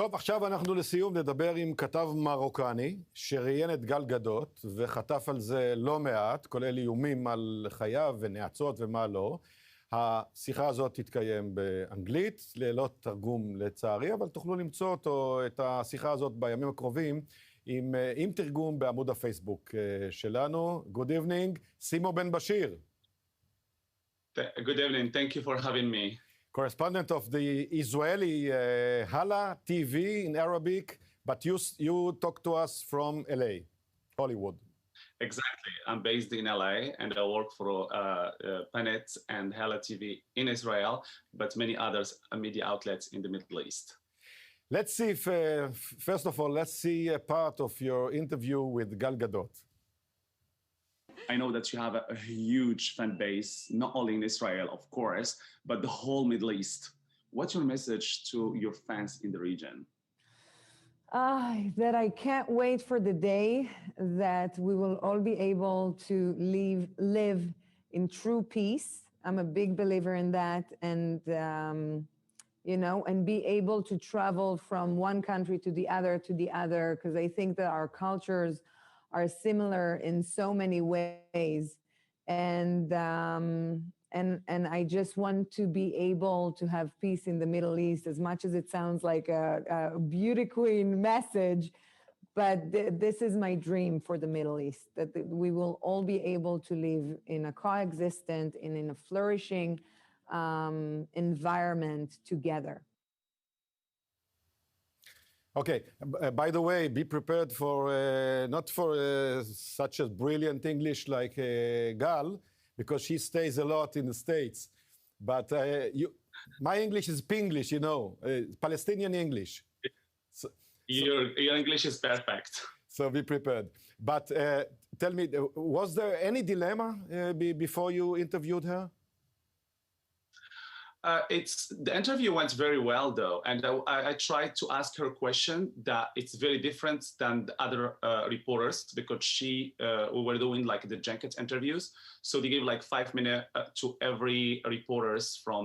טוב, עכשיו אנחנו לסיום נדבר עם כתב מרוקני שראיין את גל גדות וחטף על זה לא מעט, כולל איומים על חייו ונאצות ומה לא. השיחה הזאת תתקיים באנגלית, ללא תרגום לצערי, אבל תוכלו למצוא את השיחה הזאת בימים הקרובים עם תרגום בעמוד הפייסבוק שלנו. Good evening, Simo Benbachir. Good evening, thank you for having me. Correspondent of the Israeli Hala TV in Arabic, but you talk to us from LA, Hollywood. Exactly. I'm based in LA and I work for Panet and Hala TV in Israel, but many others media outlets in the Middle East. Let's see if, first of all, let's see a part of your interview with Gal Gadot. I know that you have a huge fan base, not only in Israel, of course, but the whole Middle East. What's your message to your fans in the region? That I can't wait for the day that we will all be able to live in true peace. I'm a big believer in that, and and be able to travel from one country to the other, because I think that our cultures are similar in so many ways, and I just want to be able to have peace in the Middle East, as much as it sounds like a beauty queen message, but this is my dream for the Middle East, that we will all be able to live in a coexistent and in a flourishing environment together. Okay, by the way, be prepared for, not for such a brilliant English like Gal, because she stays a lot in the States. But my English is Pinglish, Palestinian English. So, your English is perfect. So be prepared. But tell me, was there any dilemma before you interviewed her? The interview went very well, though, and I tried to ask her a question that it's very different than the other reporters, because we were doing like the junket interviews, so they gave like 5 minutes to every reporters from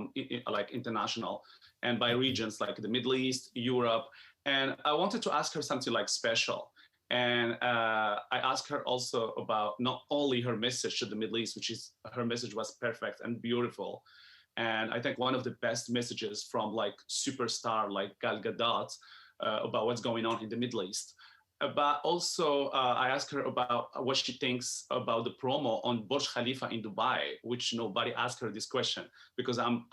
like international and by regions like the Middle East, Europe, and I wanted to ask her something like special. And I asked her also about not only her message to the Middle East, which is her message was perfect and beautiful. And I think one of the best messages from like superstar like Gal Gadot about what's going on in the Middle East. But also I asked her about what she thinks about the promo on Burj Khalifa in Dubai, which nobody asked her this question, because I'm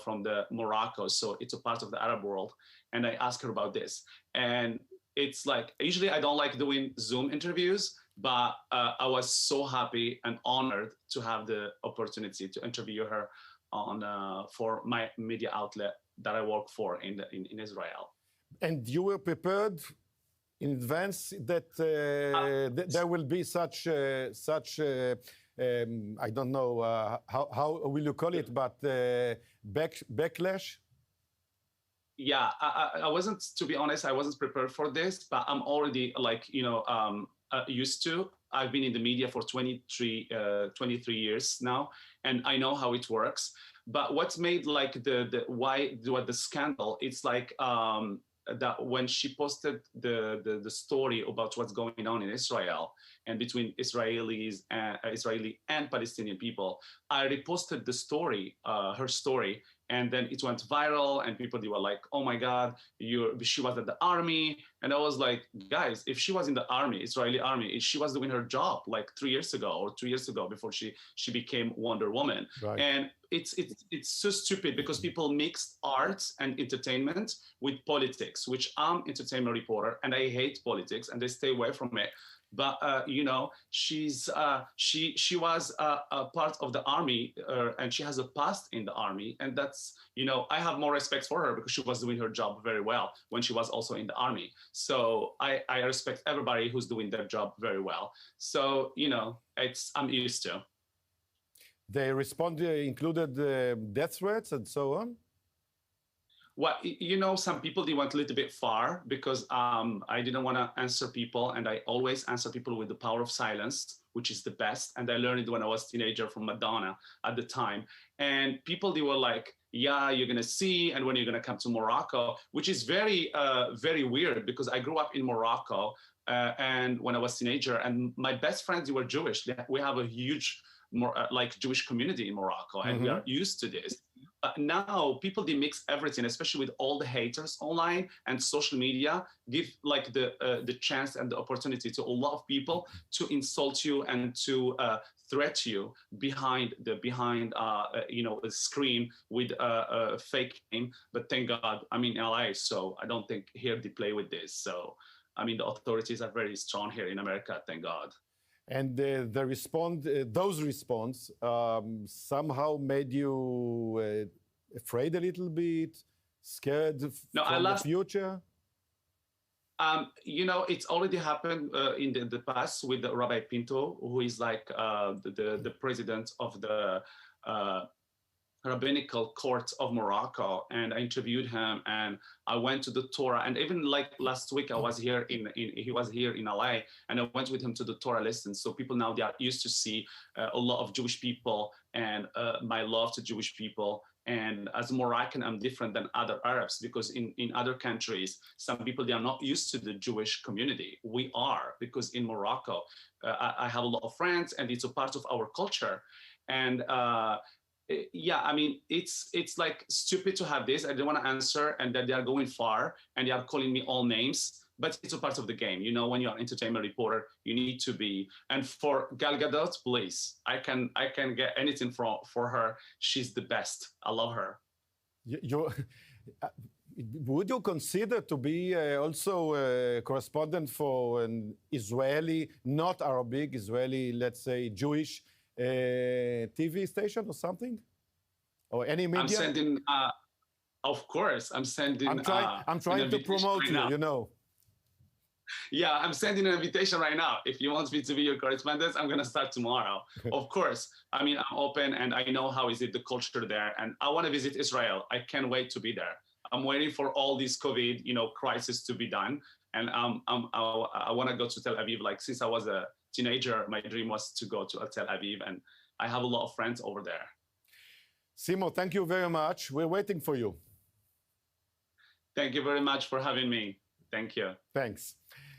from the Morocco, so it's a part of the Arab world. And I asked her about this. And it's like, usually I don't like doing Zoom interviews, but I was so happy and honored to have the opportunity to interview her for my media outlet that I work for in Israel. And you were prepared in advance that there will be such I don't know how will you call it, but backlash? Yeah, I wasn't, to be honest, I wasn't prepared for this, but I'm already like, used to. I've been in the media for 23 years now, and I know how it works. But what's made like the scandal, it's like that when she posted the story about what's going on in Israel and between Israeli and Palestinian people, I reposted the story, her story, and then it went viral, and people, they were like, oh my God, she was at the army. And I was like, guys, if she was in the army, Israeli army, she was doing her job like 3 years ago or 2 years ago before she became Wonder Woman. Right. And it's so stupid, because people mixed arts and entertainment with politics, which I'm an entertainment reporter and I hate politics and I stay away from it. But she was a part of the army, and she has a past in the army, and that's I have more respect for her because she was doing her job very well when she was also in the army. So I respect everybody who's doing their job very well. So I'm used to. They included death threats and so on? Well, some people, they went a little bit far, because I didn't want to answer people, and I always answer people with the power of silence, which is the best. And I learned it when I was a teenager from Madonna at the time. And people, they were like, yeah, you're going to see, and when you're going to come to Morocco, which is very, very weird because I grew up in Morocco and when I was a teenager, and my best friends were Jewish. We have a huge, like Jewish community in Morocco, and we are used to this. But now people, they mix everything, especially with all the haters online and social media, give like the chance and the opportunity to a lot of people to insult you and to threat you behind you know, a screen with a fake name. But thank God I'm in LA, so I don't think here they play with this. So I mean, the authorities are very strong here in America, thank God. And those response somehow made you afraid a little bit, scared from the future? You know, it's already happened in the past with Rabbi Pinto, who is like the president of the rabbinical court of Morocco, and I interviewed him, and I went to the Torah, and even like last week I was here he was here in LA, and I went with him to the Torah lesson. So people now, they are used to see a lot of Jewish people and my love to Jewish people. And as a Moroccan, I'm different than other Arabs because in other countries, some people, they are not used to the Jewish community. We are, because in Morocco, I have a lot of friends and it's a part of our culture. And yeah, I mean, it's like stupid to have this. I don't want to answer, and that they are going far and they are calling me all names, but it's a part of the game. You know, when you're an entertainment reporter, you need to be. And for Gal Gadot, please, I can get anything for her. She's the best. I love her. Would you consider to be also a correspondent for an Israeli, not Arabic, Israeli, let's say Jewish TV station or something, or any media? I'm sending, of course, I'm sending. I'm trying to promote you, you know. Yeah, I'm sending an invitation right now. If you want me to be your correspondent, I'm gonna start tomorrow. Of course. I mean, I'm open, and I know how is it the culture there, and I want to visit Israel. I can't wait to be there. I'm waiting for all this COVID, you know, crisis to be done, and I want to go to Tel Aviv. Like since I was a teenager, my dream was to go to Tel Aviv, and I have a lot of friends over there. Simo, thank you very much. We're waiting for you. Thank you very much for having me. Thank you. Thanks.